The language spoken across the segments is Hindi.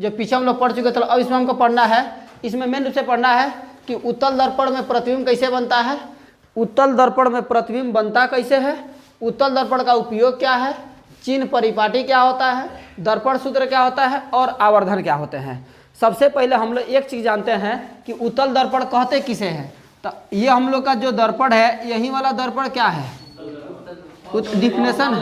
जो पीछे हम लोग पढ़ चुके थे। अब इसमें हमको पढ़ना है, इसमें मेन रूप से पढ़ना है कि उत्तल दर्पण में प्रतिबिंब कैसे बनता है, उत्तल दर्पण में प्रतिबिंब बनता कैसे है, उत्तल दर्पण का उपयोग क्या है, चिन्ह परिपाटी क्या होता है, दर्पण सूत्र क्या होता है और आवर्धन क्या होते हैं। सबसे पहले हम लोग एक चीज़ जानते हैं कि उत्तल दर्पण कहते किसे हैं। तो ये हम लोग का जो दर्पण है, यही वाला दर्पण क्या है, डिफिनेशन।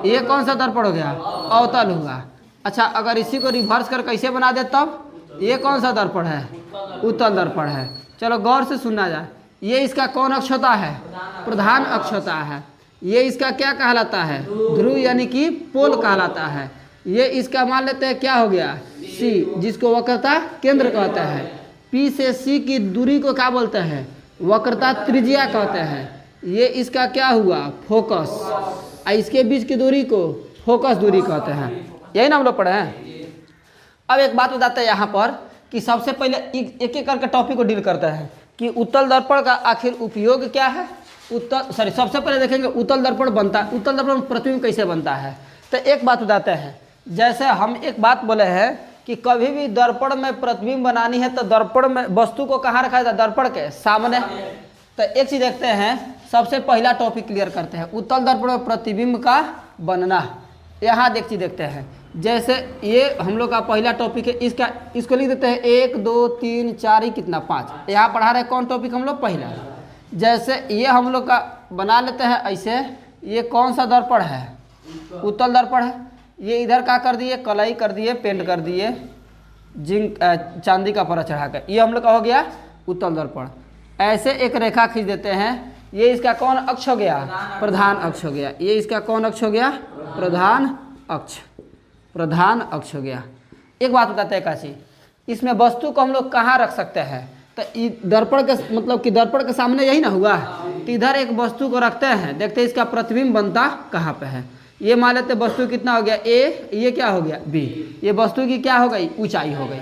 ये कौन सा दर्पण हो गया, अवतल हुआ। अच्छा, अगर इसी को रिवर्स कर कैसे बना दे तब ये कौन सा दर्पण है, उत्तल दर्पण है। चलो गौर से सुनना जाए। ये इसका कौन अक्ष होता है, प्रधान अक्ष होता है। ये इसका क्या कहलाता है, ध्रुव यानी कि पोल कहलाता है। ये इसका मान लेते हैं क्या हो गया, सी, जिसको वक्रता केंद्र कहते हैं। पी से सी की दूरी को क्या बोलते हैं, वक्रता त्रिज्या कहते हैं। ये इसका क्या हुआ, फोकस, और इसके बीच की दूरी को फोकस दूरी कहते हैं। यही ना हम लोग पढ़े हैं। अब एक बात बताते हैं यहाँ पर कि सबसे पहले एक एक करके टॉपिक को डील करते हैं कि उत्तल दर्पण का आखिर उपयोग क्या है। सबसे पहले देखेंगे उत्तल दर्पण बनता है, उत्तल दर्पण प्रतिबिंब कैसे बनता है। तो एक बात बताते हैं, जैसे हम एक बात बोले हैं कि कभी भी दर्पण में प्रतिबिंब बनानी है तो दर्पण में वस्तु को कहाँ रखा जाता है, दर्पण के सामने। तो एक चीज़ देखते हैं, सबसे पहला टॉपिक क्लियर करते हैं, उत्तल दर्पण में प्रतिबिंब का बनना। यहाँ देखते हैं, जैसे ये हम लोग का पहला टॉपिक है, इसको लिख देते हैं 1 2 3 4 कितना 5। यहाँ पढ़ा रहे कौन टॉपिक हम लोग, पहला। जैसे ये हम लोग का बना लेते हैं ऐसे, ये कौन सा दर्पण है, उत्तल दर्पण है। ये इधर क्या कर दिए, कलाई कर दिए, पेंट कर दिए जिंक चांदी का परत चढ़ा कर, ये हम लोग का हो गया उत्तल दर्पण। ऐसे एक रेखा खींच देते हैं, ये इसका कौन अक्ष हो गया, प्रधान अक्ष हो गया। ये इसका कौन अक्ष हो गया, प्रधान अक्ष, प्रधान अक्ष हो गया। एक बात बताते हैं काशी, इसमें वस्तु को हम लोग कहाँ रख सकते हैं। तो दर्पण के मतलब कि दर्पण के सामने यही ना हुआ, तो इधर एक वस्तु को रखते हैं, देखते हैं इसका प्रतिबिंब बनता कहाँ पे है। ये मान लेते वस्तु कितना हो गया ए, ये क्या हो गया बी, ये वस्तु की क्या हो गई, ऊंचाई हो गई।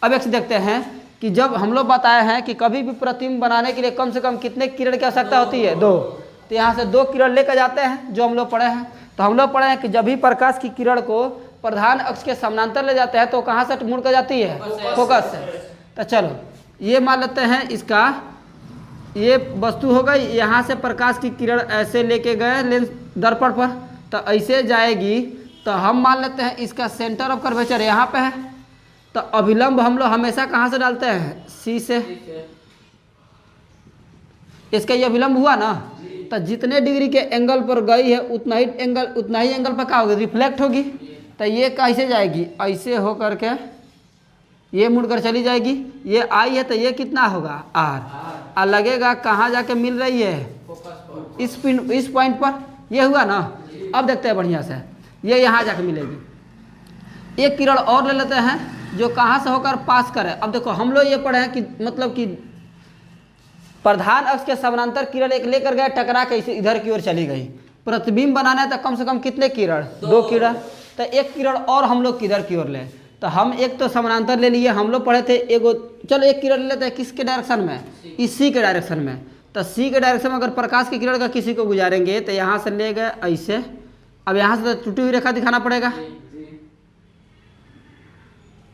अब एक से देखते हैं कि जब हम लोग बताए हैं कि कभी भी प्रतिबिंब बनाने के लिए कम से कम कितने किरण की आवश्यकता होती है, 2। तो यहाँ से 2 किरण लेकर जाते हैं, जो हम लोग पढ़े हैं। तो हम लोग पढ़े हैं कि जब भी प्रकाश की किरण को प्रधान अक्ष के समानांतर ले जाते हैं तो कहाँ से मुड़ कर जाती है, फोकस से। तो चलो ये मान लेते हैं, इसका ये वस्तु हो गई, यहाँ से प्रकाश की किरण ऐसे लेके गए लेंस दर्पण पर, तो ऐसे जाएगी। तो हम मान लेते हैं इसका सेंटर ऑफ कर्वेचर यहाँ पे है। तो अभिलंब हम लोग हमेशा कहाँ से डालते हैं, सी से। इसका ये अभिलंब हुआ ना, तो जितने डिग्री के एंगल पर गई है उतना ही एंगल पर क्या होगी, रिफ्लेक्ट होगी। तो ये कैसे जाएगी, ऐसे हो करके ये मुड़कर चली जाएगी। ये आई है तो ये कितना होगा, आर। और लगेगा कहाँ जाके मिल रही है, इस पॉइंट पर। ये हुआ ना। अब देखते हैं बढ़िया से, ये यहाँ जाके मिलेगी। एक किरण और ले लेते हैं जो कहाँ से होकर पास करे। अब देखो हम लोग ये पढ़े हैं कि मतलब कि प्रधान अक्ष के समानांतर किरण एक लेकर गए, टकरा के इधर की ओर चली गई। प्रतिबिंब बनाना है तो कम से कम कितने किरण, 2 किरण। तो एक किरण और हम लोग किधर की ओर ले, तो हम एक तो समानांतर ले लिए, हम लोग पढ़े थे एगो। चलो एक किरण ले लेते हैं, किसके डायरेक्शन में, इसी के डायरेक्शन में। तो सी के डायरेक्शन में अगर प्रकाश की किरण का किसी को गुजारेंगे तो यहाँ से ले गए ऐसे। अब यहाँ से तो टूटी हुई रेखा दिखाना पड़ेगा।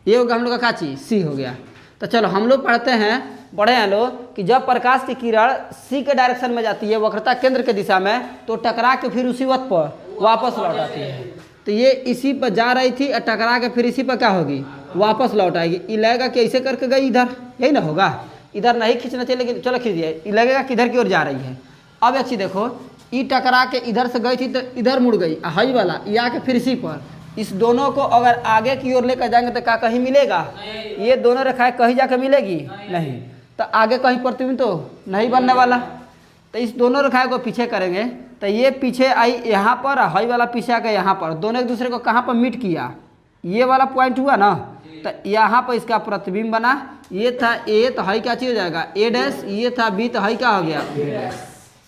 ये होगा हम लोग का क्या चीज, सी हो गया। तो चलो हम लोग पढ़ते हैं, पढ़े हैं लोग कि जब प्रकाश की किरण सी के डायरेक्शन में जाती है, वक्रता केंद्र के दिशा में, तो टकरा के फिर उसी वक्त पर वापस लौट आती है। तो ये इसी पर जा रही थी, टकरा के फिर इसी पर क्या होगी, वापस लौट आएगी। ये लगेगा कि ऐसे करके गई इधर, यही ना होगा। इधर नहीं खींचना चाहिए, लेकिन चलो खींच दिया, ये लगेगा किधर की ओर जा रही है। अब एक चीज देखो, ई टकरा के इधर से गई थी तो इधर मुड़ गई, हाई वाला ये आके फिर इसी पर। इस दोनों को अगर आगे की ओर लेकर जाएंगे तो क्या कहीं मिलेगा, ये दोनों रेखाएं कहीं जाकर मिलेगी नहीं। तो आगे कहीं प्रतिबिंब तो नहीं बनने वाला। तो इस दोनों रेखाएं को पीछे करेंगे तो ये पीछे आई यहाँ पर, हाई वाला पीछे आ गया यहाँ पर। दोनों एक दूसरे को कहाँ पर मीट किया, ये वाला पॉइंट हुआ ना। तो यहाँ पर इसका प्रतिबिंब बना। ये था ए, तो हाई क्या चीज हो जाएगा, ए डैश। ये था बी, तो हाई क्या हो गया, बी डैश।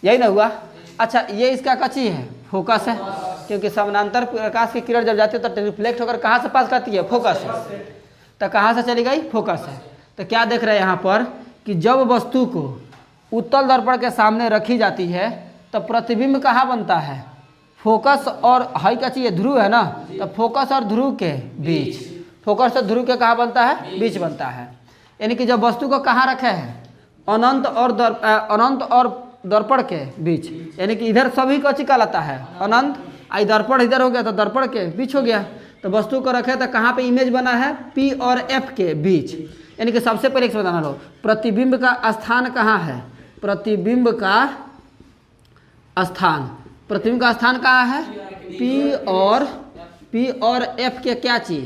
यही ना हुआ। अच्छा ये इसका कच्ची है, फोकस है, क्योंकि समानांतर प्रकाश की किरण जब जाती है तो रिफ्लेक्ट होकर कहाँ से पास करती है, फोकस है। तो कहाँ से चली गई, फोकस है। तो क्या देख रहे हैं यहाँ पर कि जब वस्तु को उत्तल दर्पण के सामने रखी जाती है तो प्रतिबिंब कहाँ बनता है, फोकस और हाई का चाहिए ध्रुव है ना, तो फोकस और ध्रुव के बीच। फोकस से ध्रुव के कहाँ बनता है, बीच बनता है। यानी कि जब वस्तु को कहाँ रखे हैं, अनंत और दर्पण के बीच, यानी कि इधर सभी को चिका लाता है अनंत, आई दर्पण इधर हो गया तो दर्पण के बीच हो गया। तो वस्तु को रखे तो कहाँ पे इमेज बना है, P और F के बीच। यानी कि सबसे पहले एक बताना लो, प्रतिबिंब का स्थान कहाँ है, प्रतिबिंब का स्थान कहाँ है, P और F के क्या चीज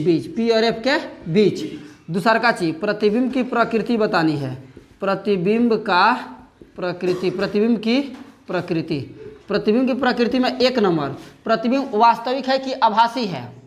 बीच, P और F के बीच। दूसरा का चीज प्रतिबिंब की प्रकृति बतानी है, प्रतिबिंब की प्रकृति में एक नंबर, प्रतिबिंब वास्तविक है कि आभासी है।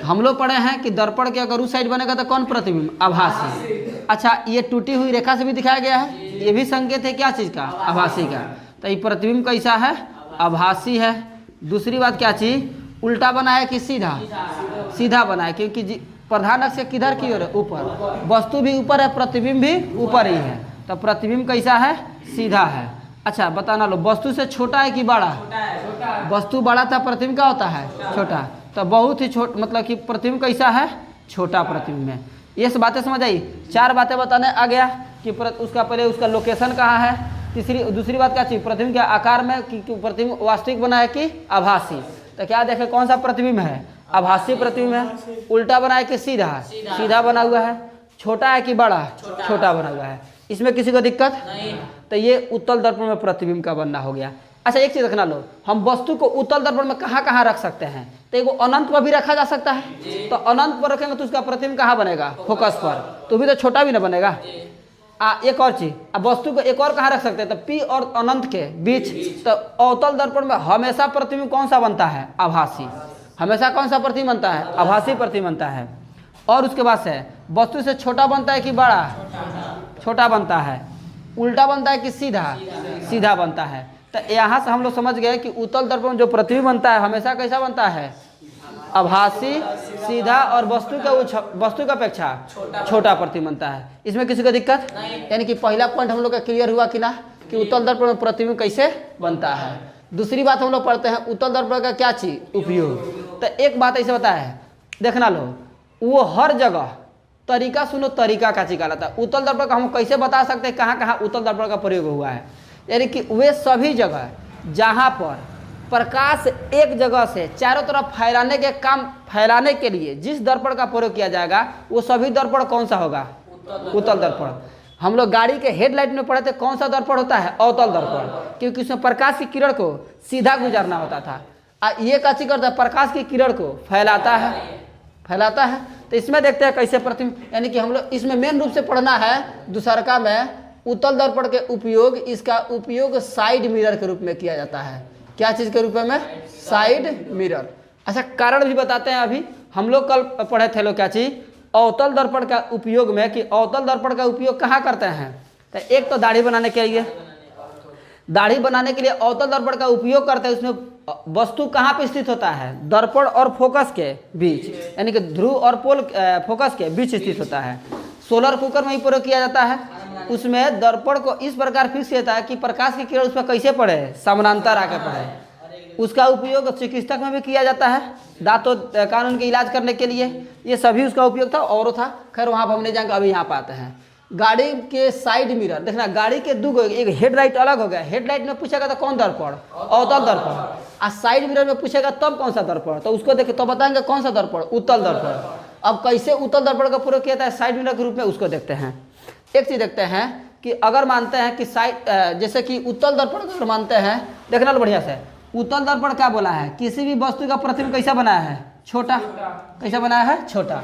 हम लोग पढ़े हैं कि दर्पण के अगर उस साइड बनेगा तो कौन प्रतिबिंब, आभासी। अच्छा, ये टूटी हुई रेखा से भी दिखाया गया है, ये भी संकेत है क्या चीज का, आभासी का। तो ये प्रतिबिंब कैसा है, आभासी है। दूसरी बात क्या चीज, उल्टा बना है कि सीधा बना है, क्योंकि प्रधान अक्ष किधर की ओर है, ऊपर, वस्तु भी ऊपर है, प्रतिबिंब भी ऊपर ही है, तो प्रतिबिंब कैसा है, सीधा है। अच्छा बताना लो, वस्तु से छोटा है कि बड़ा, वस्तु बड़ा था, प्रतिबिंब क्या होता है, छोटा, तो बहुत ही छोटा, मतलब कि प्रतिबिंब कैसा है, छोटा प्रतिबिंब है। ये सब बातें समझ आई। 4 बातें बताने आ गया कि उसका पहले उसका लोकेशन कहाँ है, दूसरी बात क्या चाहिए, प्रतिबिंब के आकार में कि प्रतिबिंब वास्तविक बना है कि आभासी। तो क्या देखे कौन सा प्रतिबिंब है, आभासी प्रतिबिंब है। उल्टा बना है कि सीधा बना हुआ है, छोटा है कि बड़ा, छोटा बना हुआ है, इसमें किसी को दिक्कत नहीं। तो ये उत्तल दर्पण में प्रतिबिंब का बनना हो गया। अच्छा एक चीज रखना लो, हम वस्तु को उत्तल दर्पण में कहाँ कहाँ रख सकते हैं, तो एक अनंत पर भी रखा जा सकता है। तो अनंत पर रखेंगे तो उसका प्रतिबिंब कहाँ बनेगा, फोकस पर, तो भी तो छोटा भी ना बनेगा। एक और चीज, अब वस्तु को एक और कहाँ रख सकते हैं, तो P और अनंत के बीच। तो अवतल दर्पण में हमेशा प्रतिबिंब कौन सा बनता है, आभासी। हमेशा कौन सा प्रतिबिंब बनता है, आभासी प्रतिबिंब बनता है। और उसके बाद से वस्तु से छोटा बनता है कि बड़ा, छोटा बनता है। उल्टा बनता है कि सीधा बनता है। तो यहाँ से हम लोग समझ गए कि उत्तल दर्पण में जो प्रतिबिंब बनता है हमेशा कैसा बनता है, आभासी, सीधा, और वस्तु की अपेक्षा छोटा प्रतिबिंब बनता है। इसमें किसी को दिक्कत नहीं। यानी कि पहला पॉइंट हम लोग का क्लियर हुआ कि ना, कि उत्तल दर्पण में प्रतिबिंब कैसे बनता है। दूसरी बात हम लोग पढ़ते हैं उत्तल दर्पण का क्या चीज, उपयोग। तो एक बात ऐसे बताया है, देखना लो, वो हर जगह तरीका सुनो, तरीका का चीज कहलाता है। उत्तल दर्पण का हम कैसे बता सकते हैं कहाँ कहाँ उत्तल दर्पण का प्रयोग हुआ है, यानी कि वे सभी जगह जहाँ पर प्रकाश एक जगह से चारों तरफ फैलाने के लिए जिस दर्पण का प्रयोग किया जाएगा, वो सभी दर्पण कौन सा होगा, उत्तल दर्पण। हम लोग गाड़ी के हेडलाइट में पढ़े थे, कौन सा दर्पण होता है, अवतल दर्पण, क्योंकि उसमें प्रकाश की किरण को सीधा गुजरना होता था। ये का चीज करता है, प्रकाश की किरण को फैलाता है। तो इसमें देखते हैं कैसे प्रतिबिंब, यानी कि हम लोग इसमें मेन रूप से पढ़ना है दूसरका में उत्तल दर्पण के उपयोग। इसका उपयोग साइड मिरर के रूप में किया जाता है। क्या चीज के रूप में, साइड मिरर। अच्छा कारण भी बताते हैं। अभी हम लोग कल पढ़े थे लोग क्या चीज, अवतल दर्पण का उपयोग में, कि अवतल दर्पण का उपयोग कहाँ करते हैं। तो एक तो दाढ़ी बनाने के लिए अवतल दर्पण का उपयोग करते हैं। उसमें वस्तु कहाँ पे स्थित होता है, दर्पण और फोकस के बीच, यानी कि ध्रुव और पोल फोकस के बीच स्थित होता है। सोलर कुकर में ही प्रयोग किया जाता है। उसमें दर्पण को इस प्रकार फिक्स किया जाता है कि प्रकाश की किरण उस पर कैसे पड़े, समानांतर आके पड़े। उसका उपयोग चिकित्सक में भी किया जाता है, दांतों कानून के इलाज करने के लिए। ये सभी उसका उपयोग था, और था, खैर वहाँ पर हम नहीं जाएंगे, अभी यहाँ पर आते हैं। गाड़ी के साइड मिरर देखना, गाड़ी के दो, एक हेडलाइट अलग हो गया। हेडलाइट में पूछेगा तो कौन दर्पण, अवतल दर्पण। और साइड मिरर में पूछेगा तब कौन सा दर्पण, तो उसको देखे तो बताएंगे कौन सा दर्पण, उत्तल दर्पण। अब कैसे उत्तल दर्पण का प्रयोग किया जाता है साइड मिरर के रूप में, उसको देखते हैं। एक चीज देखते हैं कि अगर मानते हैं कि साइड, जैसे कि उत्तल दर्पण अगर मानते हैं, देखना लो बढ़िया से, उत्तल दर्पण क्या बोला है, किसी भी वस्तु का प्रतिबिंब कैसा बनाया है, छोटा। कैसा बनाया है, छोटा।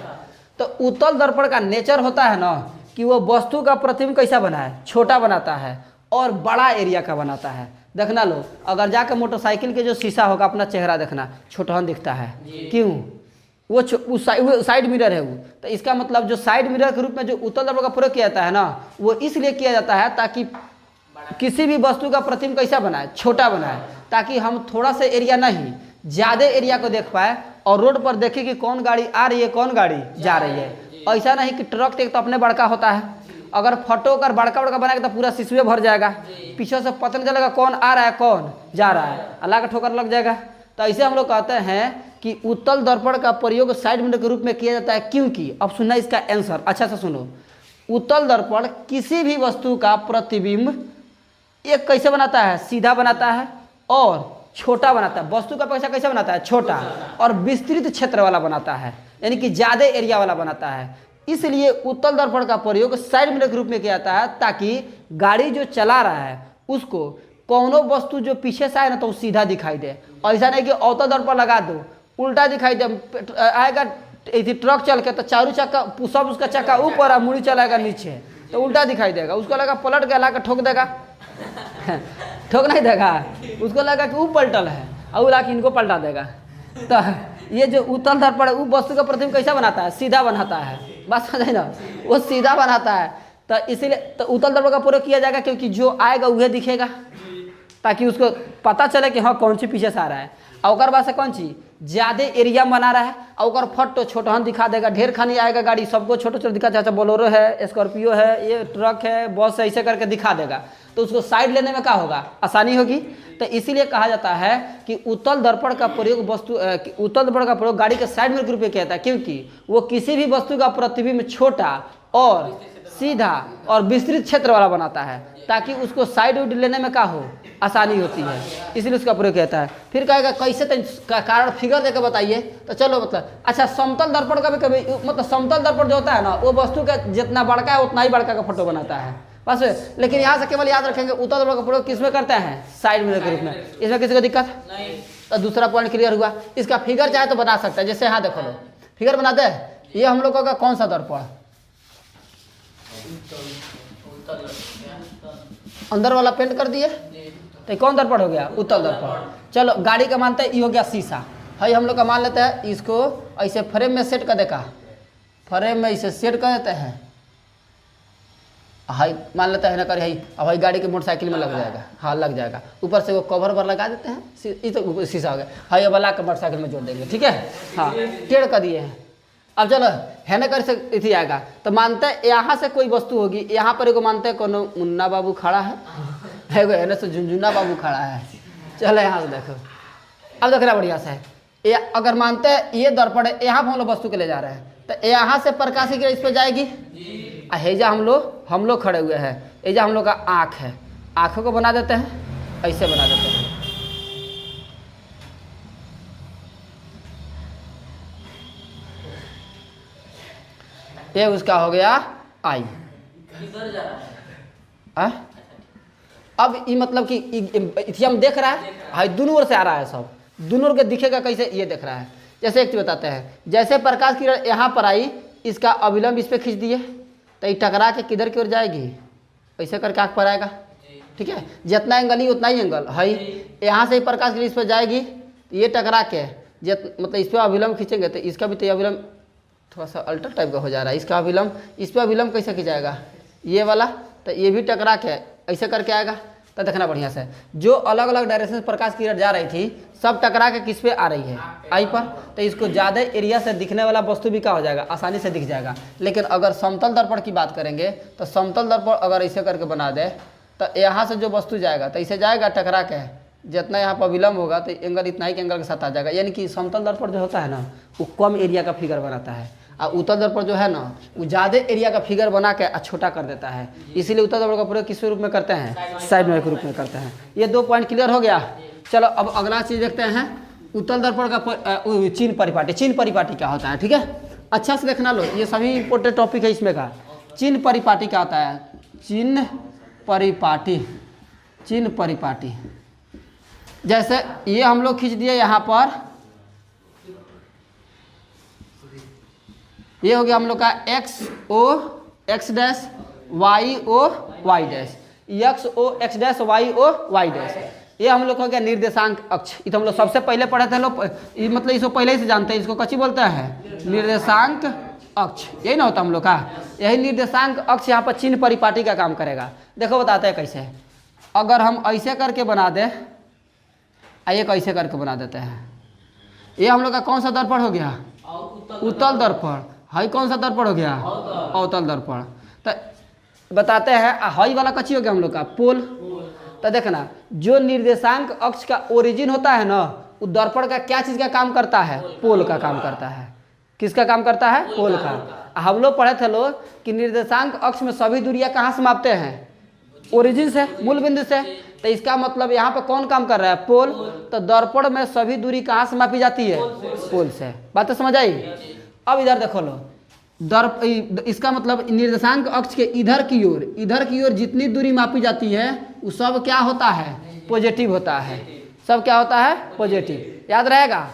तो उत्तल दर्पण का नेचर होता है ना कि वो वस्तु का प्रतिबिंब कैसा बना है, छोटा बनाता है और बड़ा एरिया का बनाता है। देखना लो, अगर जाकर मोटरसाइकिल के जो शीशा होगा, अपना चेहरा देखना, छोटा दिखता है। क्यों, वो साइड मिरर है वो। तो इसका मतलब जो साइड मिरर के रूप में जो उत्तल दर्पण का प्रयोग किया जाता है ना, वो इसलिए किया जाता है ताकि किसी भी वस्तु का प्रतिबिंब कैसा बनाए, छोटा बनाए, ताकि हम थोड़ा सा एरिया नहीं, ज़्यादा एरिया को देख पाए और रोड पर देखे कि कौन गाड़ी आ रही है, कौन गाड़ी जा रही है। ऐसा नहीं कि ट्रक एक तो अपने बड़का होता है, अगर फटो कर बड़का बनाएगा तो पूरा शीशे भर जाएगा, पीछे से पता नहीं चलेगा कौन आ रहा है कौन जा रहा है, अल्लाह का ठोकर लग जाएगा। तो ऐसे हम लोग कहते हैं कि उत्तल दर्पण का प्रयोग साइड मिरर के रूप में किया जाता है, क्योंकि अब सुनना इसका आंसर अच्छा से सुनो। उत्तल दर्पण किसी भी वस्तु का प्रतिबिंब एक कैसे बनाता है, सीधा बनाता है और छोटा बनाता है। वस्तु का पैसा कैसे बनाता है, छोटा, और विस्तृत क्षेत्र वाला बनाता है, यानी कि ज़्यादा एरिया वाला बनाता है। इसलिए उत्तल दर्पण का प्रयोग साइड मिरर के रूप में किया जाता है, ताकि गाड़ी जो चला रहा है उसको कौनो वस्तु जो पीछे से आए ना तो सीधा दिखाई दे। ऐसा नहीं कि अवतल दर्पण लगा दो उल्टा दिखाई दे, आएगा ट्रक चल के तो चारों चक्का सब उसका चक्का ऊपर और मुड़ी चलाएगा नीचे तो उल्टा दिखाई देगा। उसको लगा पलट के ला के ठोक देगा ठोक नहीं देगा, उसको लगा कि वो पलटल है और वो ला के इनको पलटा देगा। तो ये जो उत्तल दर्पण है वो वस्तु का प्रतिबिंब कैसा बनाता है, सीधा बनाता है। बात समझे ना, वो सीधा बनाता है। तो इसीलिए तो उत्तल दर्पण का प्रयोग किया जाएगा, क्योंकि जो आएगा वह दिखेगा, ताकि उसको पता चले कि हाँ कौन सी पीछे से आ रहा है। और बाद से कौन सी ज़्यादा एरिया में बना रहा है और फट तो छोटा दिखा देगा। ढेर खानी आएगा गाड़ी, सबको छोटा छोटा दिखा, चाहे बोलेरो है, स्कॉर्पियो है, ये ट्रक है, बस है, ऐसे करके दिखा देगा। तो उसको साइड लेने में क्या होगा, आसानी होगी। तो इसीलिए कहा जाता है कि उत्तल दर्पण का प्रयोग उत्तल दर्पण का प्रयोग गाड़ी के साइड में के रूप में किया जाता है, क्योंकि वो किसी भी वस्तु का प्रतिबिंब छोटा और सीधा और विस्तृत क्षेत्र वाला बनाता है, ताकि उसको साइड उड लेने में क्या हो, आसानी होती है। इसलिए उसका प्रयोग किया जाता है। फिर कहेगा कैसे का कारण फिगर देकर बताइए, तो चलो मतलब अच्छा समतल दर्पण का भी कभी मतलब समतल दर्पण जो होता है ना वो वस्तु का जितना बड़का है उतना ही बड़का का फोटो बनाता है बस। लेकिन यहाँ से केवल याद रखेंगे उत्तल दर्पण का प्रयोग किस में करते हैं, साइड मिरर के रूप में। इसमें किसी को दिक्कत नहीं। तो दूसरा पॉइंट क्लियर हुआ। इसका फिगर चाहे तो बना सकते हैं, जैसे यहाँ देखो लो फिगर बना दे। ये हम लोगों का कौन सा दर्पण, अंदर वाला पेंट कर दिए तो कौन दर्पण हो गया, उत्तल दर्पण। चलो गाड़ी का मानते हैं ये हो गया शीशा है, हम लोग का मान लेते हैं इसको ऐसे फ्रेम में सेट कर देगा, फ्रेम में इसे सेट कर देते हैं। हाई मान लेते हैं ना कर, अब भाई गाड़ी के मोटरसाइकिल में लग जाएगा, हाँ लग जाएगा। ऊपर से वो कवर पर लगा देते हैं, ये तो शीशा हो गया। हाई अब ला के मोटरसाइकिल में जोड़ देंगे, ठीक है। हाँ टेढ़ कर दिए हैं। अब चलो है ना कर से इसी आएगा तो मानते हैं यहाँ से कोई वस्तु होगी, यहाँ पर एगो मानते हैं कोनो मुन्ना बाबू खड़ा है, एगो है ना से झुनझुना बाबू खड़ा है। चलो यहाँ से देखो, अब देखना बढ़िया से है। अगर मानते हैं ये दर्पण है, यहाँ पर हम लोग वस्तु के ले जा रहे हैं, तो यहाँ से प्रकाश की किरण इस पर जाएगी। हेजा हम लोग खड़े हुए हैं, एजा हम लोग का आँख है, आँखों को बना देते हैं, ऐसे बना देते हैं। ये उसका हो गया आई। अब ये मतलब कि हम देख रहा है, हाई दोनों ओर से आ रहा है, सब दोनों ओर के दिखेगा कैसे, ये देख रहा है। जैसे एक चीज बताते हैं, जैसे प्रकाश किरण यहाँ पर आई, इसका अविलंब इस पर खींच दिए तो ये टकरा के किधर की ओर जाएगी, ऐसे करके आँख पर आएगा, ठीक है। जितना एंगल ही उतना ही एंगल है। यहाँ से ही प्रकाश किरण इस पर जाएगी, ये टकरा के मतलब इस पर अविलंब खींचेंगे तो इसका भी तो अविलंब थोड़ा सा अल्टर टाइप का हो जा रहा है। इसका अविलंब इस पर अविलंब कैसे खिंचाएगा, ये वाला, तो ये भी टकरा के ऐसे करके आएगा। तो देखना बढ़िया से, जो अलग अलग डायरेक्शन से प्रकाश की किरण जा रही थी सब टकरा के किस पे आ रही है, आई पर। तो इसको ज़्यादा एरिया से दिखने वाला वस्तु भी क्या हो जाएगा, आसानी से दिख जाएगा। लेकिन अगर समतल दर्पण की बात करेंगे तो समतल दर्पण अगर ऐसे करके बना दे तो यहाँ से जो वस्तु जाएगा तो इसे जाएगा टकरा के, जितना यहाँ पर विलम्ब होगा तो एंगल इतना ही के एंगल के साथ आ जाएगा। यानी कि समतल दर्पण जो होता है ना वो कम एरिया का फिगर बनाता है, और उत्तल दर्पण जो है ना वो ज़्यादा एरिया का फिगर बना के छोटा कर देता है। इसीलिए उत्तल दर्पण का प्रयोग किस रूप में करते हैं, साइड मिरर के रूप में करते हैं। ये दो पॉइंट क्लियर हो गया। चलो अब अगला चीज़ देखते हैं, उत्तल दर्पण का चिन्ह परिपाटी। चिन्ह परिपाटी क्या होता है, ठीक है, अच्छा से देखना लो, ये सभी इंपॉर्टेंट टॉपिक है इसमें का। चिन्ह परिपाटी क्या होता है, चिन्ह परिपाटी, चिन्ह परिपाटी जैसे ये हम लोग खींच दिए यहाँ पर, ये हो गया हम लोग का X O X dash, Y O Y dash, X O X dash, Y O Y dash. ये हम लोग हो गया निर्देशांक अक्ष। ये तो हम लोग सबसे पहले पढ़े थे लोग, मतलब इसको पहले ही से जानते हैं, इसको कच्ची बोलते हैं निर्देशांक अक्ष, यही ना होता हम लोग का। यही निर्देशांक अक्ष यहाँ पर चिन्ह परिपाटी का काम करेगा। देखो बताते हैं कैसे। अगर हम ऐसे करके बना दे, आइए कैसे करके बना देते हैं। ये हम लोग का कौन सा दर्पण हो गया, उत्तल दर्पण। हाई कौन सा दर्पण हो गया, अवतल दर्पण। तो बताते हैं हाई वाला कच्ची हो गया हम लोग का पोल, तो देखना जो निर्देशांक अक्ष का ओरिजिन होता है ना, वो दर्पण का क्या चीज़ का काम करता है? पोल का काम करता है। किसका काम करता है? पोल का। हम लोग पढ़े थे लोग कि निर्देशांक अक्ष में सभी दूरियां कहाँ से मापते हैं? ओरिजिन से, मूल बिंदु से। तो इसका मतलब यहाँ पर कौन काम कर रहा है? पोल। तो दर्पण में सभी दूरी कहाँ से मापी जाती है? पोल से। बात तो समझ आई? अब इधर देखो लो, इसका मतलब निर्देशांक अक्ष के इधर की ओर जितनी दूरी मापी जाती है वो सब क्या होता है? पॉजिटिव होता है। सब क्या होता है? पॉजिटिव। याद रहेगा।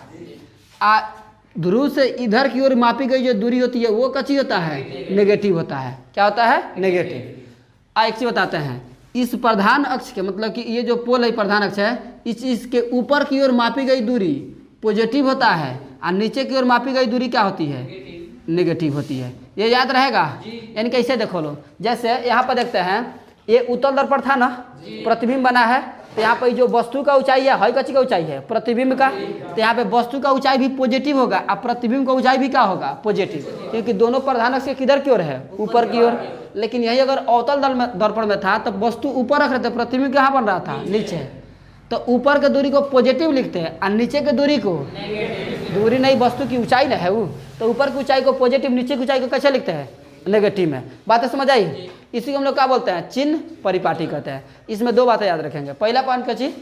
ध्रुव से इधर की ओर मापी गई जो दूरी होती है वो कच्ची होता है? नेगेटिव होता है। क्या होता है? नेगेटिव। एक चीज बताते हैं, इस प्रधान अक्ष के मतलब कि ये जो पोल है प्रधान अक्ष है, इसके ऊपर की ओर मापी गई दूरी पॉजिटिव होता है और नीचे की ओर मापी गई दूरी क्या होती है? नेगेटिव होती है। ये याद रहेगा। यानी कैसे देखो लो, जैसे यहाँ पर देखते हैं ये उत्तल दर्पण था ना, प्रतिबिंब बना है। तो यहाँ पर जो वस्तु का ऊंचाई है कच्ची का ऊंचाई है? प्रतिबिंब का। तो यहाँ पे वस्तु का ऊंचाई भी पॉजिटिव होगा और प्रतिबिंब का ऊंचाई भी क्या होगा? पॉजिटिव, क्योंकि दोनों प्रधान अक्ष किधर की ओर है? ऊपर की ओर। लेकिन यही अगर अवतल दर्पण में था तो वस्तु ऊपर रख रहे थे, प्रतिबिंब कहाँ बन रहा था? नीचे। तो ऊपर के दूरी को पॉजिटिव लिखते हैं और नीचे के दूरी को दूरी नहीं, वस्तु की ऊंचाई ना है वो, तो ऊपर की ऊंचाई को पॉजिटिव, नीचे की ऊंचाई को कैसे लिखते हैं? नेगेटिव में। बातें समझ आई? इसी को हम लोग क्या बोलते हैं? चिन्ह परिपाटी कहते हैं। इसमें दो बातें याद रखेंगे। पहला पॉइंट क्या चीज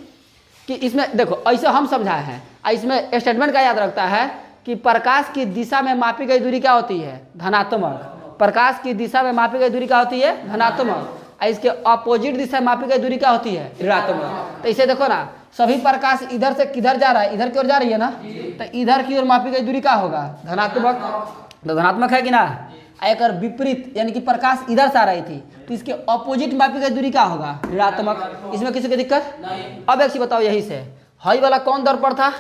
कि इसमें देखो ऐसे हम समझाए हैं, इसमें स्टेटमेंट का याद रखता है कि प्रकाश की दिशा में मापी गई दूरी क्या होती है? धनात्मक। प्रकाश की दिशा में मापी गई दूरी क्या होती है? धनात्मक। इसके अपोजिट दिशा में मापी गई दूरी क्या होती है? ऋणात्मक। तो इसे देखो ना, सभी प्रकाश इधर से किधर जा रहा है? इधर की ओर जा रही है ना, तो इधर की ओर मापी गई दूरी क्या होगा? धनात्मक। तो धनात्मक है कि ना? एक विपरीत यानी कि प्रकाश इधर से आ रही थी तो इसके अपोजिट मापी गई दूरी क्या होगा? ऋणात्मक। इसमें किसी को दिक्कत? अब एक चीज बताओ, यही से हई वाला कौन दर्पण था?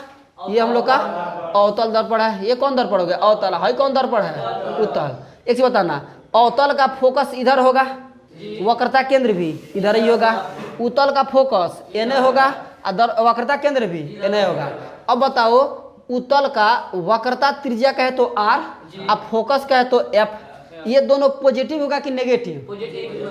ये हम लोग का अवतल दर्पण है। ये कौन दर्पण हो गया? अवतल। हई कौन दर्पण है? उत्तल। एक चीज बताना, अवतल का फोकस इधर होगा, वक्रता केंद्र भी इधर ही होगा। उत्तल का फोकस एने होगा और वक्रता केंद्र भी एने होगा। अब बताओ, उत्तल का वक्रता त्रिज्या कहे तो R और फोकस कहे तो F, ये दोनों पॉजिटिव होगा कि नेगेटिव?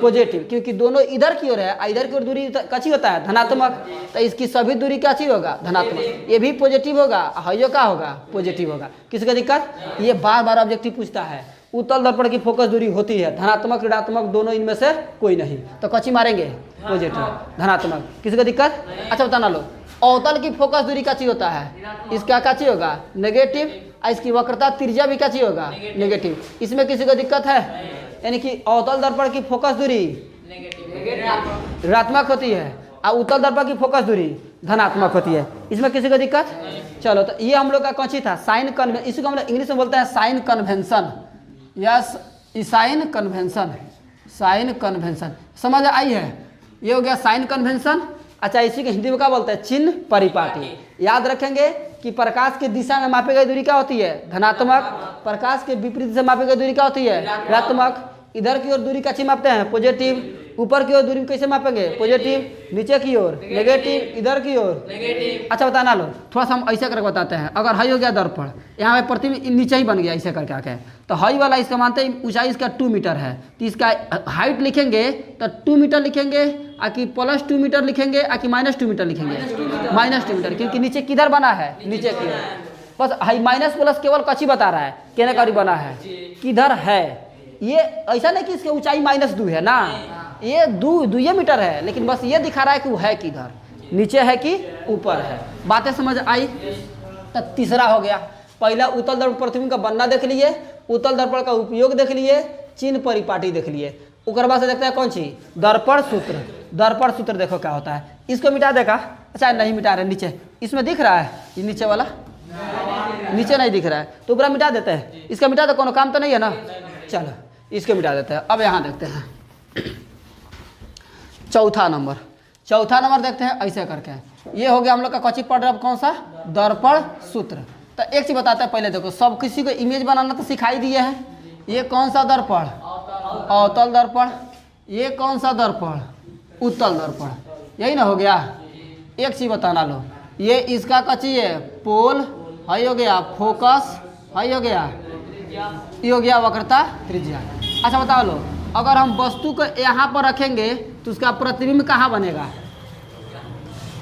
पॉजिटिव, क्योंकि दोनों इधर की ओर है। इधर की ओर दूरी कच्ची होता है? धनात्मक। तो इसकी सभी दूरी कच्ची होगा? धनात्मक। ये भी पॉजिटिव होगा, हयो का होगा? पॉजिटिव होगा। किसी का दिक्कत? ये बार बार ऑब्जेक्टिव पूछता है। उत्तल दर्पण की फोकस दूरी होती है धनात्मक ऋणात्मक दोनों, इनमें से कोई नहीं, तो कच्ची मारेंगे? पॉजिटिव, धनात्मक। किसी को दिक्कत? अच्छा बताना लो, अवतल की फोकस दूरी क्या चीज होता है? इसका क्या चीज होगा? नेगेटिव। इसकी वक्रता त्रिज्या भी क्या चीज होगा? नेगेटिव। इसमें किसी को दिक्कत है? यानी कि अवतल दर्पण की फोकस दूरी ऋणात्मक होती है और उत्तल दर्पण की फोकस दूरी धनात्मक होती है। इसमें किसी को दिक्कत? चलो, तो ये हम लोग का कौन सी था? Sign convention. इसी को हम लोग इंग्लिश में बोलते हैं sign convention. Yes, sign convention. Sign convention समझ आई है? ये हो गया साइन कन्वेंशन। अच्छा, इसी को हिंदी में क्या बोलते हैं? चिन्ह परिपाटी। याद रखेंगे कि प्रकाश की दिशा में मापी गई दूरी क्या होती है? धनात्मक। प्रकाश के विपरीत से मापी गई दूरी क्या होती है? ऋणात्मक। इधर की ओर दूरी कैसे मापते हैं? पॉजिटिव। ऊपर की ओर दूरी कैसे मापेंगे? पॉजिटिव। नीचे की ओर नेगेटिव। इधर की ओर नेगेटिव। अच्छा बताना लो, थोड़ा सा हम ऐसे करके बताते हैं। अगर हई हो गया दर्पण, यहाँ पे प्रतिबिंब नीचे ही बन गया ऐसे करके आके, तो हई वाला इसका मानते हैं ऊंचाई इसका 2 मीटर है, तो इसका हाइट लिखेंगे तो 2 मीटर लिखेंगे, आकि +2 मीटर लिखेंगे, आकि -2 मीटर लिखेंगे? -2 मीटर, क्योंकि नीचे किधर बना है? नीचे की ओर। बस हाई माइनस प्लस केवल कच्ची बता रहा है, कहने का बना है किधर है। ये ऐसा नहीं कि इसकी ऊंचाई -2 है ना, ये 2 मीटर है, लेकिन बस ये दिखा रहा है कि वो है किधर, नीचे है कि ऊपर है। बातें समझ आई? तो तीसरा हो गया, पहला उत्तल दर्पण प्रतिबिंब का बनना देख लिए, उत्तल दर्पण का उपयोग देख लिए, चिन्ह परिपाटी देख लिए। उसके बाद से देखते हैं कौन सी? दर्पण सूत्र। दर्पण सूत्र देखो क्या होता है। इसको मिटा देगा? अच्छा नहीं मिटा रहे, नीचे इसमें दिख रहा है, ये नीचे वाला नीचे नहीं दिख रहा है, तो ऊपर मिटा देते हैं। इसका मिटा दे, कोनो काम तो नहीं है ना, चलो इसको मिटा देते हैं। अब यहाँ देखते हैं चौथा नंबर देखते हैं ऐसे करके। ये हो गया हम लोग का कच्ची पढ़ रहा कौन सा? दर्पण सूत्र। तो एक चीज बताते हैं पहले, देखो सब किसी को इमेज बनाना तो सिखाई दिए हैं। ये कौन सा दर्पण? अवतल दर्पण। ये कौन सा दर्पण? उत्तल दर्पण। यही ना हो गया। एक चीज बताना लो, ये इसका कच्ची है पोल, हाई हो गया फोकस, हाई हो गया, ये हो गया वक्रता त्रिज्या। अच्छा बताओ लो, अगर हम वस्तु को यहाँ पर रखेंगे तो उसका प्रतिबिंब कहाँ बनेगा?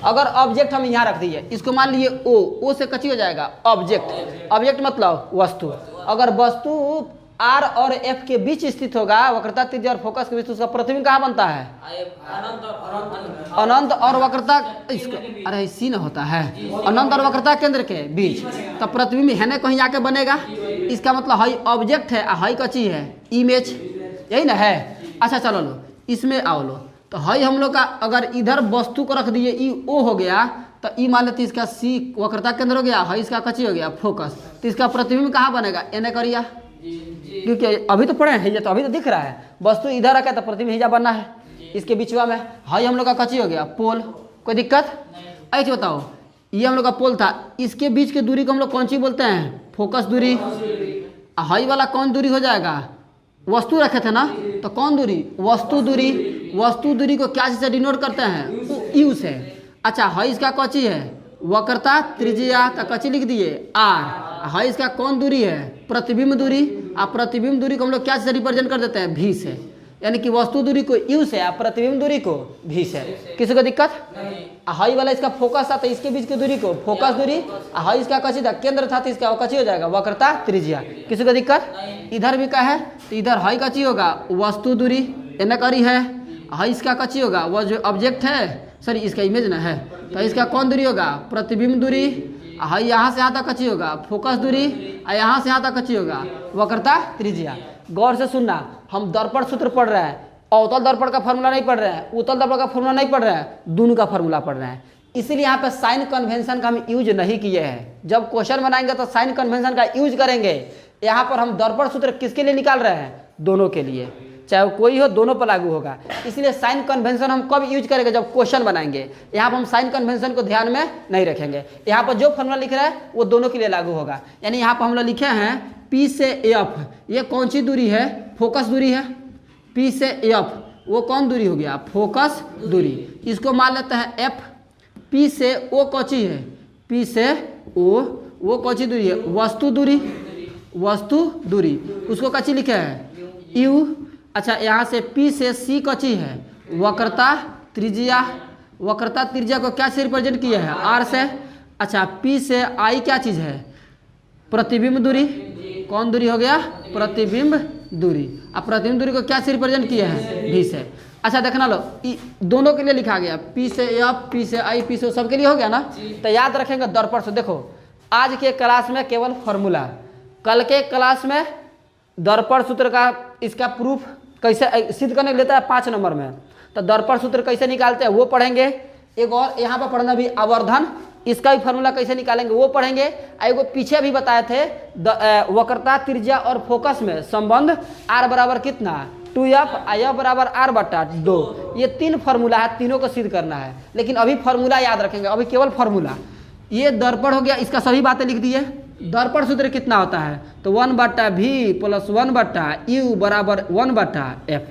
अगर ऑब्जेक्ट हम यहाँ रख दिए, इसको मान लिए ओ से कची हो जाएगा ऑब्जेक्ट। ऑब्जेक्ट मतलब वस्तु। अगर वस्तु आर और एफ के बीच स्थित होगा, वक्रता त्रिज्या और फोकस के बीच, उसका प्रतिबिंब कहाँ बनता है? अनंत और वक्रता, इसको अरे सी न होता है, अनंत और वक्रता केंद्र के बीच, तो प्रतिबिंब है ना कहीं जाके बनेगा। इसका मतलब हाई ऑब्जेक्ट है, हाई कची है इमेज, यही ना है। अच्छा चलो लो इसमें आओ लो, तो हाई हम लोग का अगर इधर वस्तु को रख दिए ई ओ हो गया, तो ई मान लेते इसका सी वक्रता केंद्र हो गया, हाई इसका कची हो गया फोकस, तो इसका प्रतिबिंब कहाँ बनेगा? एने करिया, क्योंकि अभी तो पढ़े हैं, ये तो अभी तो दिख रहा है, वस्तु इधर रखा तो प्रतिबिंब हिजा बनना है इसके बीचवा में। हाई हम लोग का कची हो गया पोल, कोई दिक्कत? ऐसे बताओ, ये हम लोग का पोल था, इसके बीच की दूरी को हम लोग कौन सी बोलते हैं? फोकस दूरी। हाई वाला कौन दूरी हो जाएगा? वस्तु रखे थे ना, तो कौन दूरी? वस्तु दूरी। वस्तु दूरी को क्या से डिनोट करते हैं? यू से। अच्छा हाई इसका कची है? वक्रता त्रिज्या, का कची लिख दिए आर। हाई इसका कौन दूरी है? प्रतिबिंब दूरी। आप प्रतिबिंब दूरी को हम लोग क्या से रिप्रेजेंट कर देते हैं? भी से, यानी कि वस्तु दूरी को यू से, आप प्रतिबिंब दूरी को भी से। किसी को दिक्कत? हाई वाला इसका फोकस था, तो इसके बीच की दूरी को फोकस दूरी, हाई इसका कची था केंद्र था, तो इसका कची हो जाएगा वक्रता त्रिज्या। किसी को दिक्कत? इधर भी का है, तो इधर हाई कची होगा वस्तु दूरी, एना करी है। हाई इसका कची होगा वो जो ऑब्जेक्ट है, सॉरी इसका इमेज ना है, तो इसका कौन दूरी होगा? प्रतिबिंब दूरी। हाई यहाँ से यहाँ तक कची होगा फोकस दूरी, और यहाँ से यहाँ तक कची होगा वक्रता त्रिज्या। गौर से सुनना, हम दर्पण सूत्र पढ़ रहे हैं, अवतल दर्पण का फॉर्मूला नहीं पढ़ रहे हैं, उत्तल दर्पण का फॉर्मूला नहीं पढ़ रहे हैं, दोनों का फॉर्मूला पढ़ रहे हैं। इसीलिए यहाँ पे साइन कन्वेंशन का हम यूज नहीं किए हैं। जब क्वेश्चन बनाएंगे तो साइन कन्वेंशन का यूज करेंगे। यहाँ पर हम दर्पण सूत्र किसके लिए निकाल रहे हैं? दोनों के लिए, चाहे वो कोई हो, दोनों पर लागू होगा। इसलिए साइन कन्वेंशन हम कब यूज करेंगे? जब क्वेश्चन बनाएंगे। यहाँ पर हम साइन कन्वेंशन को ध्यान में नहीं रखेंगे। यहाँ पर जो फॉर्मूला लिख रहा है वो दोनों के लिए लागू होगा। यानी यहाँ पर हम लोग लिखे हैं पी से एफ, ये कौन सी दूरी है? फोकस दूरी है। पी से एफ वो कौन दूरी हो गया? फोकस दूरी। इसको मान लेते हैं एफ। पी से ओ कौची है? पी से ओ वो कौची दूरी है? वस्तु दूरी। वस्तु दूरी उसको कची लिखे हैं? यू। अच्छा यहाँ से पी से सी कची है? वक्रता त्रिज्या। वक्रता त्रिज्या को क्या से रिप्रेजेंट किया है? आर से। अच्छा पी से आई क्या चीज़ है? प्रतिबिंब दूरी। कौन दूरी हो गया? प्रतिबिंब दूरी। अब प्रतिबिंब दूरी को क्या से रिप्रेजेंट किया है? भी से। अच्छा देखना लो, दोनों के लिए लिखा गया, पी से एफ, पी से आई, पी से सबके लिए हो गया ना। तो याद रखेंगे दर्पण से। देखो आज के क्लास में केवल फॉर्मूला, कल के क्लास में दर्पण सूत्र का इसका प्रूफ कैसे सिद्ध करने लेता है 5 नंबर में। तो दर्पण सूत्र कैसे निकालते हैं वो पढ़ेंगे। एक और यहाँ पर पढ़ना भी आवर्धन, इसका भी फॉर्मूला कैसे निकालेंगे वो पढ़ेंगे। एगो पीछे भी बताए थे वक्रता त्रिज्या और फोकस में संबंध आर बराबर कितना? 2f, एफ बराबर आर बटा 2। ये 3 फार्मूला है, तीनों को सिद्ध करना है। लेकिन अभी फार्मूला याद रखेंगे, अभी केवल फार्मूला। ये दर्पण हो गया, इसका सभी बातें लिख दिए। दर्पण सूत्र कितना होता है? तो 1/v प्लस 1/u बराबर 1/f,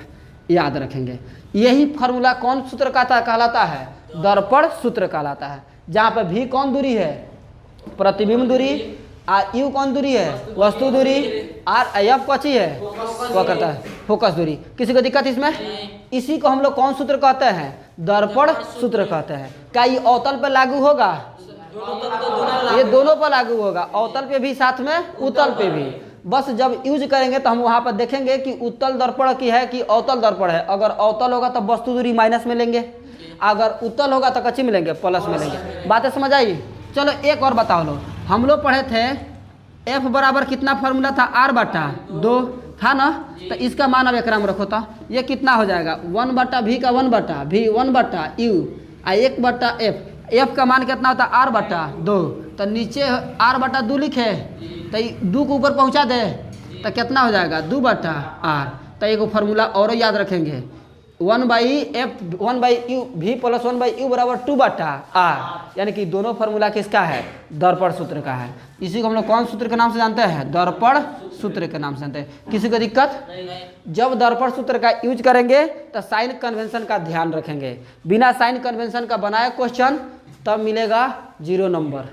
याद रखेंगे। यही फार्मूला कौन सूत्र कहलाता है? दर्पण सूत्र कहलाता है। जहाँ पर v कौन दूरी है? प्रतिबिंब दूरी। u कौन दूरी है? वस्तु दूरी। f कौची है? वक्रता फोकस दूरी। किसी को दिक्कत इसमें? इसी को हम लोग कौन सूत्र कहते हैं? दर्पण सूत्र कहते हैं। क्या ये अवतल पर लागू होगा? ये दोनों पर लागू होगा, अवतल पे भी साथ में उत्तल पे भी। बस जब यूज करेंगे तो हम वहाँ पर देखेंगे कि उत्तल दर्पण की है कि अवतल दर्पण है। अगर अवतल होगा तो वस्तु दूरी माइनस में लेंगे, अगर उत्तल होगा तो कच्ची में लेंगे, प्लस में लेंगे। बातें समझ आई? चलो एक और बताओ लो। हम लोग पढ़े थे एफ बराबर कितना फार्मूला था? r/2 था ना। तो इसका मान अब एकराम रखो तो ये कितना हो जाएगा? 1/v का 1/v, 1/u, 1/f। एफ का मान कितना होता है? r/2। तो नीचे r/2 लिखे, तो 2 को ऊपर पहुंचा दे तो कितना हो जाएगा? 2/r। तो एक फार्मूला और याद रखेंगे, 1/f 1/u v plus 1/u बराबर 2/r। यानी कि दोनों फार्मूला किसका है? दर्पण सूत्र का है। इसी को हम लोग कौन सूत्र के नाम से जानते हैं? दर्पण सूत्र के नाम से जानते हैं। किसी को दिक्कत? जब दर्पण सूत्र का यूज करेंगे तो साइन कन्वेंशन का ध्यान रखेंगे। बिना साइन कन्वेंशन का बनाए क्वेश्चन तब मिलेगा 0 नंबर।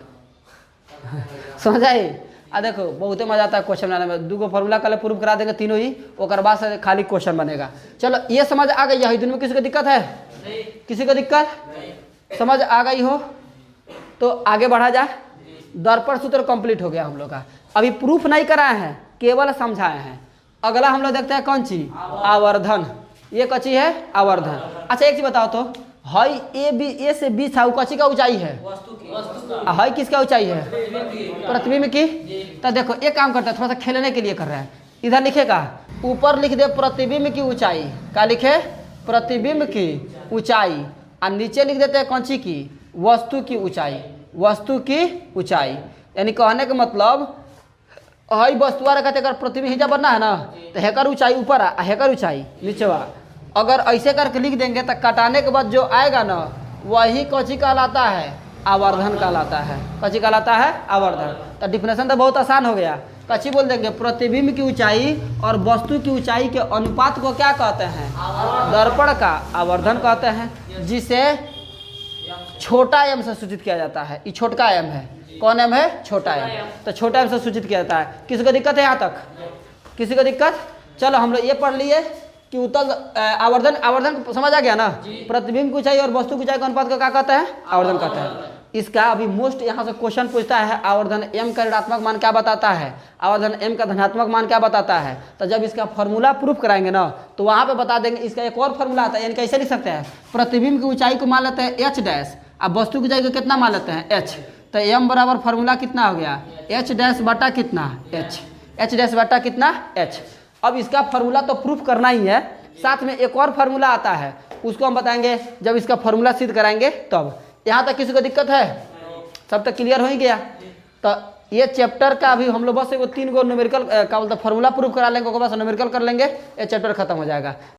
समझ आई? देखो बहुते मजा आता है क्वेश्चन बनाने में। 2 फार्मूला कल प्रूफ करा देंगे तीनों ही, और बाद से खाली क्वेश्चन बनेगा। चलो ये समझ आ गई है। दोनों में किसी को दिक्कत है? किसी को दिक्कत? समझ आ गई हो तो आगे बढ़ा जाए। दर्पण सूत्र कंप्लीट हो गया हम लोग का। अभी प्रूफ नहीं कराए हैं, केवल समझाए हैं। अगला हम लोग देखते हैं कौन चीज, आवर्धन। ये कची है आवर्धन। अच्छा एक चीज बताओ तो, हई ए से बी था, कची का ऊंचाई है, हई किसका ऊंचाई है, प्रतिबिंब की। तो देखो एक काम करता है, थोड़ा सा खेलने के लिए कर रहा है। इधर लिखेगा, ऊपर लिख दे प्रतिबिंब की ऊंचाई, क्या लिखे, प्रतिबिंब की ऊंचाई, और नीचे लिख देते हैं कौन सी की, वस्तु की ऊंचाई, वस्तु की ऊंचाई। यानी कहने का मतलब हई वस्तु कहते अगर प्रतिबिंब हिजा बनना है ना, तो हेकर ऊंचाई ऊपर आ, हेकर ऊंचाई नीचवा। अगर ऐसे करके लिख देंगे तो कटाने के बाद जो आएगा ना, वही कौची कहलाता है, आवर्धन कहलाता है। कची कहलाता है, आवर्धन। तो डिफिनेशन तो बहुत आसान हो गया। कची बोल देंगे, प्रतिबिंब की ऊंचाई और वस्तु की ऊंचाई के अनुपात को क्या कहते हैं, दर्पण का आवर्धन कहते हैं, जिसे छोटा एम से सूचित किया जाता है। ये छोटका एम है, कौन एम है, छोटा एम। तो छोटा एम से सूचित किया जाता है। किसी को दिक्कत है यहाँ तक, किसी को दिक्कत? चलो हम लोग ये पढ़ लिए कि उत्तल आवर्धन, आवर्धन समझ आ गया ना, प्रतिबिंब की ऊंचाई और वस्तु की ऊंचाई का अनुपात को क्या कहते हैं, आवर्धन कहते हैं। इसका अभी मोस्ट यहाँ से क्वेश्चन पूछता है, आवर्धन एम का ऋणात्मक मान क्या बताता है, आवर्धन एम का धनात्मक मान क्या बताता है। तो जब इसका फॉर्मूला प्रूफ कराएंगे ना, तो वहाँ पे बता देंगे। इसका एक और फॉर्मूला आता है, यानी कैसे लिख सकते हैं, प्रतिबिंब की ऊंचाई को मान लेते हैं एच डैश, अब वस्तु की ऊंचाई को कितना मान लेते हैं, एच। तो एम बराबर फॉर्मूला कितना हो गया, एच डैश बटा कितना, एच, एच डैश बटा कितना, एच। अब इसका फॉर्मूला तो प्रूफ करना ही है, साथ में एक और फार्मूला आता है, उसको हम बताएंगे जब इसका फार्मूला सिद्ध कराएंगे तब। यहाँ तक किसी को दिक्कत है, सब तक क्लियर हो ही गया। तो ये चैप्टर का अभी हम लोग बस 3 गो न्यूमेरिकल का मतलब फार्मूला प्रूफ करा लेंगे, बस न्यूमेरिकल कर लेंगे, ये चैप्टर खत्म हो जाएगा।